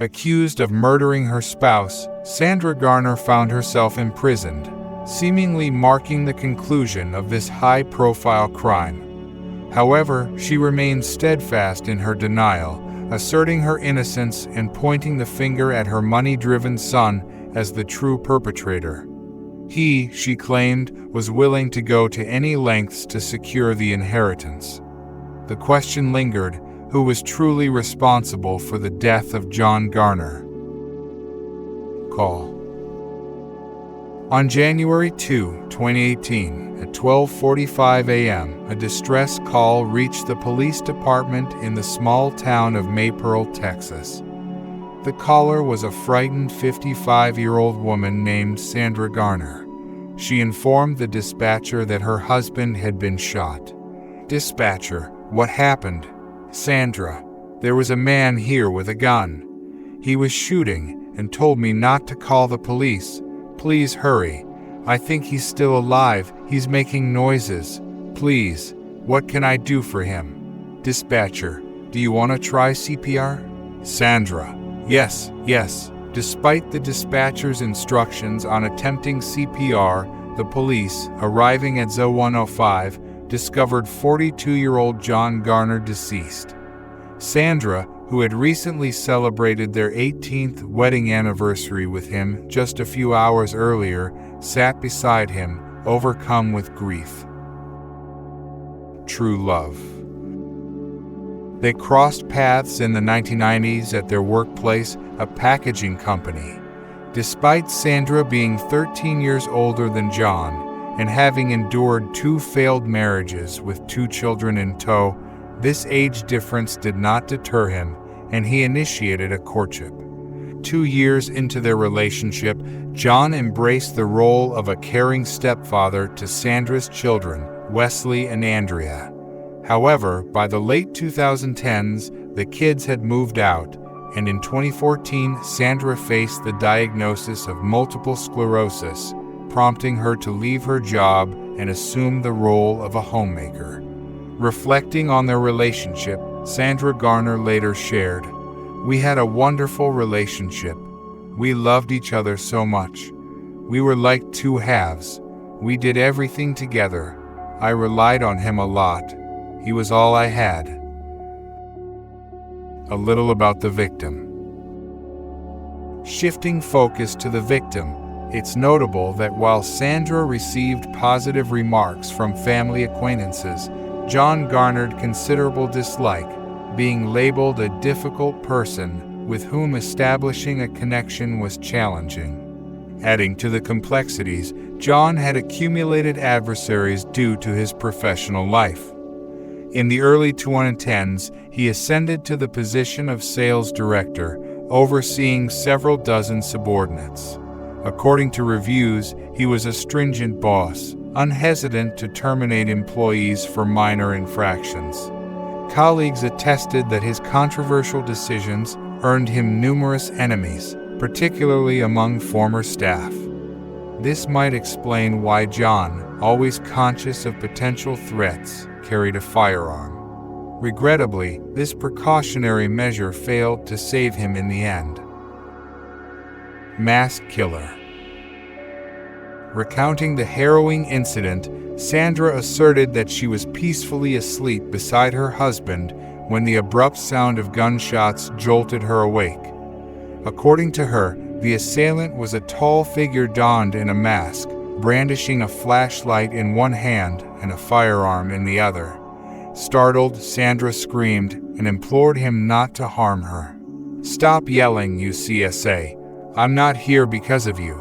Accused of murdering her spouse, Sandra Garner found herself imprisoned, seemingly marking the conclusion of this high-profile crime. However, she remained steadfast in her denial, asserting her innocence and pointing the finger at her money-driven son as the true perpetrator. He, she claimed, was willing to go to any lengths to secure the inheritance. The question lingered: who was truly responsible for the death of John Garner? Call. On January 2, 2018, at 12:45 a.m., a distress call reached the police department in the small town of Maypearl, Texas. The caller was a frightened 55-year-old woman named Sandra Garner. She informed the dispatcher that her husband had been shot. "Dispatcher, what happened?" "Sandra, there was a man here with a gun. He was shooting and told me not to call the police. Please hurry. I think he's still alive. He's making noises. Please, what can I do for him?" "Dispatcher, do you want to try CPR?" "Sandra, yes. Despite the dispatcher's instructions on attempting CPR, the police, arriving at Zo 105, discovered 42-year-old John Garner deceased. Sandra, who had recently celebrated their 18th wedding anniversary with him just a few hours earlier, sat beside him, overcome with grief. True love. They crossed paths in the 1990s at their workplace, a packaging company. Despite Sandra being 13 years older than John, and having endured 2 failed marriages with 2 children in tow, this age difference did not deter him, and he initiated a courtship. 2 years into their relationship, John embraced the role of a caring stepfather to Sandra's children, Wesley and Andrea. However, by the late 2010s, the kids had moved out, and in 2014, Sandra faced the diagnosis of multiple sclerosis, prompting her to leave her job and assume the role of a homemaker. Reflecting on their relationship, Sandra Garner later shared, "We had a wonderful relationship. We loved each other so much. We were like 2 halves. We did everything together. I relied on him a lot. He was all I had." A little about the victim. Shifting focus to the victim, it's notable that while Sandra received positive remarks from family acquaintances, John garnered considerable dislike, being labeled a difficult person with whom establishing a connection was challenging. Adding to the complexities, John had accumulated adversaries due to his professional life. In the early 2010s, he ascended to the position of sales director, overseeing several dozen subordinates. According to reviews, he was a stringent boss, unhesitant to terminate employees for minor infractions. Colleagues attested that his controversial decisions earned him numerous enemies, particularly among former staff. This might explain why John, always conscious of potential threats, carried a firearm. Regrettably, this precautionary measure failed to save him in the end. Mass killer. Recounting the harrowing incident, Sandra asserted that she was peacefully asleep beside her husband when the abrupt sound of gunshots jolted her awake. According to her, the assailant was a tall figure donned in a mask, brandishing a flashlight in one hand and a firearm in the other. Startled, Sandra screamed and implored him not to harm her. "Stop yelling, you CSA. I'm not here because of you,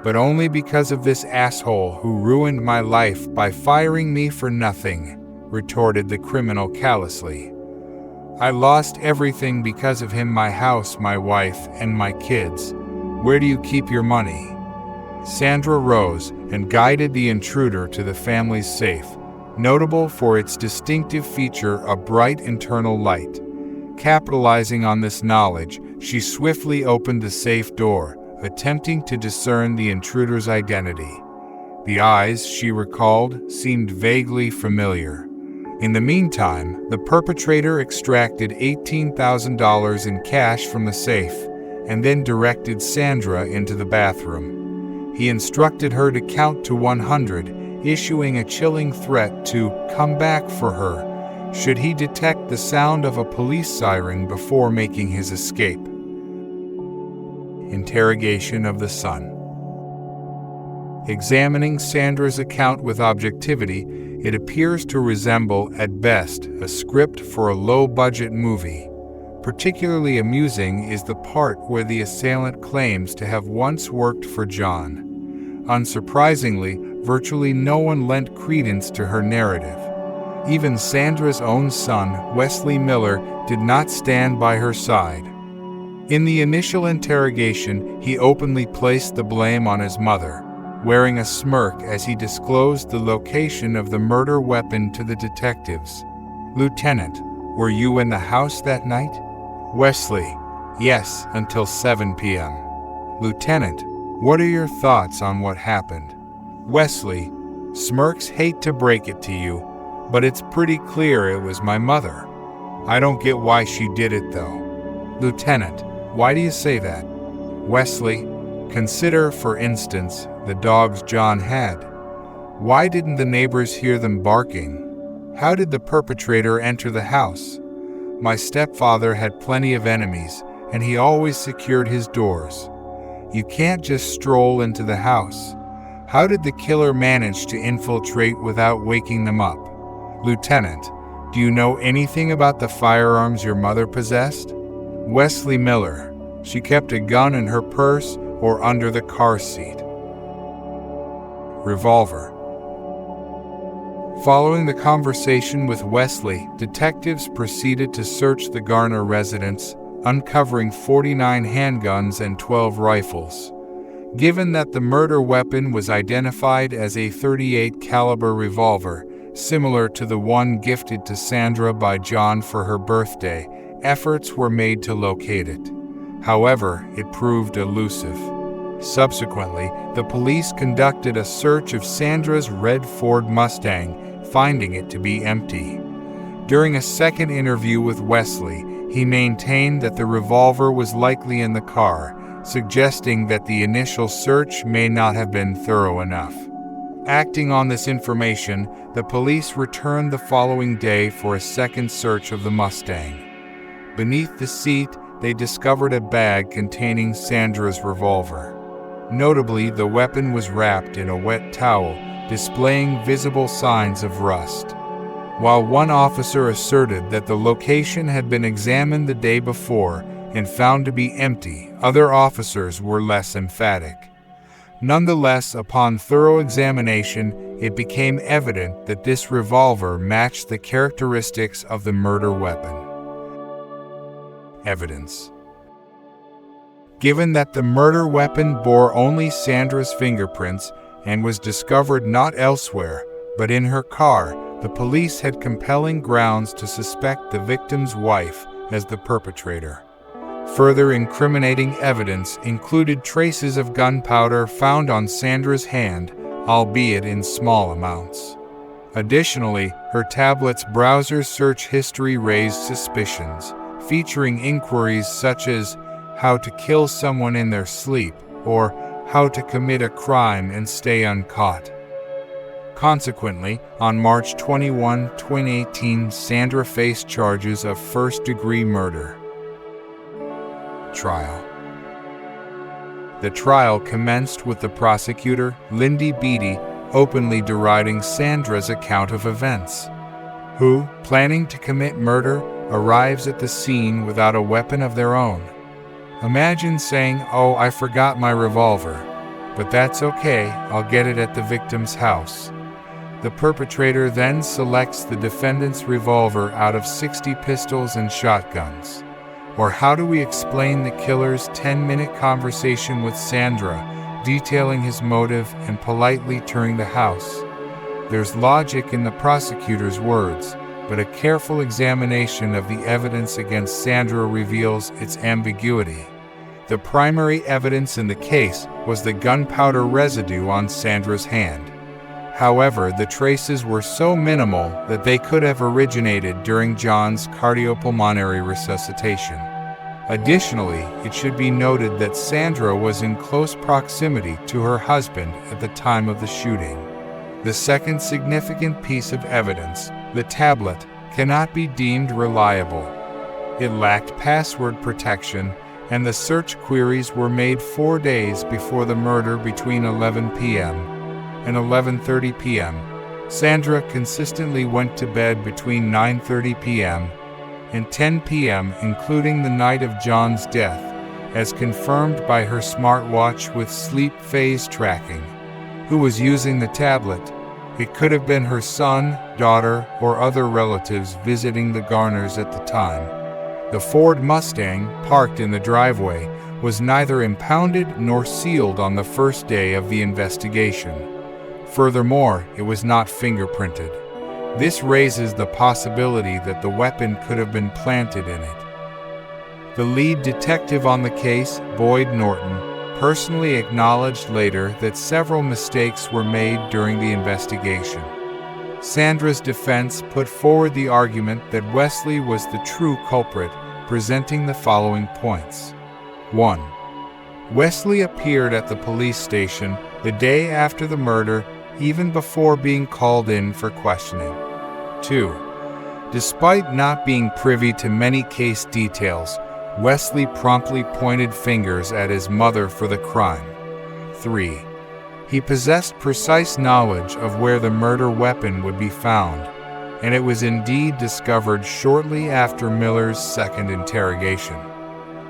but only because of this asshole who ruined my life by firing me for nothing," retorted the criminal callously. "I lost everything because of him, my house, my wife, and my kids. Where do you keep your money?" Sandra rose and guided the intruder to the family's safe, notable for its distinctive feature, a bright internal light. Capitalizing on this knowledge, she swiftly opened the safe door, attempting to discern the intruder's identity. The eyes, she recalled, seemed vaguely familiar. In the meantime, the perpetrator extracted $18,000 in cash from the safe, and then directed Sandra into the bathroom. He instructed her to count to 100, issuing a chilling threat to come back for her should he detect the sound of a police siren before making his escape. Interrogation of the son. Examining Sandra's account with objectivity, it appears to resemble, at best, a script for a low-budget movie. Particularly amusing is the part where the assailant claims to have once worked for John. Unsurprisingly, virtually no one lent credence to her narrative. Even Sandra's own son, Wesley Miller, did not stand by her side. In the initial interrogation, he openly placed the blame on his mother, wearing a smirk as he disclosed the location of the murder weapon to the detectives. "Lieutenant, were you in the house that night?" Wesley: "Yes, until 7 p.m. "Lieutenant, what are your thoughts on what happened?" Wesley: "Smirks hate to break it to you, but it's pretty clear it was my mother. I don't get why she did it though." Lieutenant: "Why do you say that?" Wesley: "Consider, for instance, the dogs John had. Why didn't the neighbors hear them barking? How did the perpetrator enter the house? My stepfather had plenty of enemies, and he always secured his doors. You can't just stroll into the house. How did the killer manage to infiltrate without waking them up?" Lieutenant: "Do you know anything about the firearms your mother possessed?" Wesley Miller: "She kept a gun in her purse or under the car seat." Revolver. Following the conversation with Wesley, detectives proceeded to search the Garner residence, uncovering 49 handguns and 12 rifles. Given that the murder weapon was identified as a .38 caliber revolver, similar to the one gifted to Sandra by John for her birthday, efforts were made to locate it. However, it proved elusive. Subsequently, the police conducted a search of Sandra's red Ford Mustang, finding it to be empty. During a second interview with Wesley, he maintained that the revolver was likely in the car, suggesting that the initial search may not have been thorough enough. Acting on this information, the police returned the following day for a second search of the Mustang. Beneath the seat, they discovered a bag containing Sandra's revolver. Notably, the weapon was wrapped in a wet towel, displaying visible signs of rust. While one officer asserted that the location had been examined the day before and found to be empty, other officers were less emphatic. Nonetheless, upon thorough examination, it became evident that this revolver matched the characteristics of the murder weapon. Evidence. Given that the murder weapon bore only Sandra's fingerprints and was discovered not elsewhere, but in her car, the police had compelling grounds to suspect the victim's wife as the perpetrator. Further incriminating evidence included traces of gunpowder found on Sandra's hand, albeit in small amounts. Additionally, her tablet's browser search history raised suspicions, featuring inquiries such as how to kill someone in their sleep or how to commit a crime and stay uncaught. Consequently, on March 21, 2018, Sandra faced charges of first-degree murder. Trial. The trial commenced with the prosecutor, Lindy Beatty, openly deriding Sandra's account of events. Who, planning to commit murder, arrives at the scene without a weapon of their own. Imagine saying, "Oh, I forgot my revolver. But that's okay, I'll get it at the victim's house." The perpetrator then selects the defendant's revolver out of 60 pistols and shotguns. Or how do we explain the killer's 10-minute conversation with Sandra, detailing his motive and politely touring the house? There's logic in the prosecutor's words, but a careful examination of the evidence against Sandra reveals its ambiguity. The primary evidence in the case was the gunpowder residue on Sandra's hand. However, the traces were so minimal that they could have originated during John's cardiopulmonary resuscitation. Additionally, it should be noted that Sandra was in close proximity to her husband at the time of the shooting. The second significant piece of evidence, the tablet, cannot be deemed reliable. It lacked password protection, and the search queries were made 4 days before the murder between 11 p.m. and 11:30 p.m. Sandra consistently went to bed between 9:30 p.m. and 10 p.m., including the night of John's death, as confirmed by her smartwatch with sleep phase tracking. Who was using the tablet? It could have been her son, daughter, or other relatives visiting the Garners at the time. The Ford Mustang, parked in the driveway, was neither impounded nor sealed on the first day of the investigation. Furthermore, it was not fingerprinted. This raises the possibility that the weapon could have been planted in it. The lead detective on the case, Boyd Norton, personally acknowledged later that several mistakes were made during the investigation. Sandra's defense put forward the argument that Wesley was the true culprit, presenting the following points. 1. Wesley appeared at the police station the day after the murder, even before being called in for questioning. 2. Despite not being privy to many case details, Wesley promptly pointed fingers at his mother for the crime. 3. He possessed precise knowledge of where the murder weapon would be found, and it was indeed discovered shortly after Miller's second interrogation.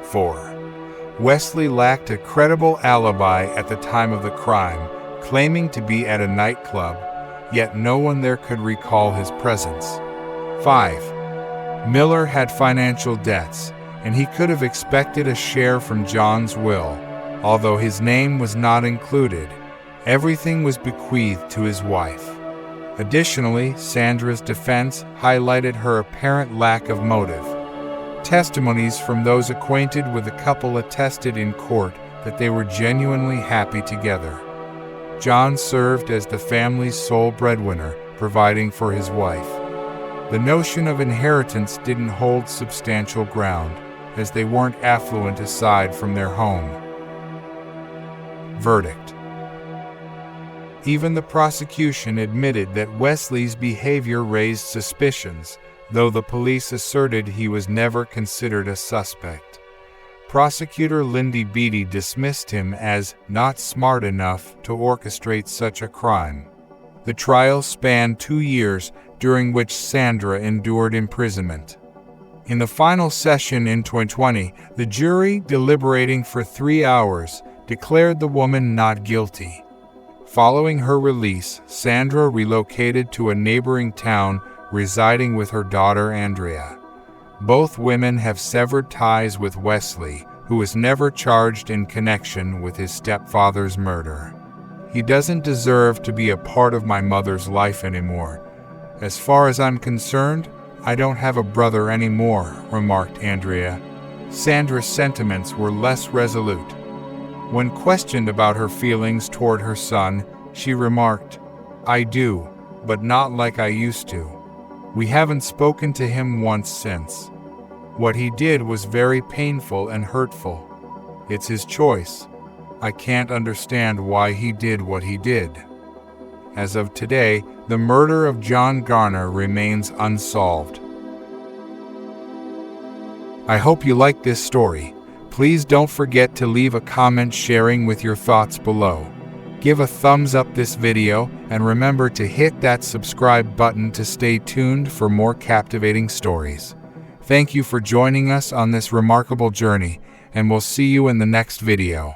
4. Wesley lacked a credible alibi at the time of the crime, claiming to be at a nightclub, yet no one there could recall his presence. 5. Miller had financial debts, and he could have expected a share from John's will. Although his name was not included, everything was bequeathed to his wife. Additionally, Sandra's defense highlighted her apparent lack of motive. Testimonies from those acquainted with the couple attested in court that they were genuinely happy together. John served as the family's sole breadwinner, providing for his wife. The notion of inheritance didn't hold substantial ground, as they weren't affluent aside from their home. Verdict. Even the prosecution admitted that Wesley's behavior raised suspicions, though the police asserted he was never considered a suspect. Prosecutor Lindy Beatty dismissed him as not smart enough to orchestrate such a crime. The trial spanned 2 years, during which Sandra endured imprisonment. In the final session in 2020, the jury, deliberating for 3 hours, declared the woman not guilty. Following her release, Sandra relocated to a neighboring town, residing with her daughter Andrea. Both women have severed ties with Wesley, who was never charged in connection with his stepfather's murder. He doesn't deserve to be a part of my mother's life anymore. As far as I'm concerned, I don't have a brother anymore, remarked Andrea. Sandra's sentiments were less resolute. When questioned about her feelings toward her son, she remarked, "I do, but not like I used to. We haven't spoken to him once since. What he did was very painful and hurtful. It's his choice. I can't understand why he did what he did." As of today, the murder of John Garner remains unsolved. I hope you liked this story. Please don't forget to leave a comment sharing with your thoughts below. Give a thumbs up this video, and remember to hit that subscribe button to stay tuned for more captivating stories. Thank you for joining us on this remarkable journey, and we'll see you in the next video.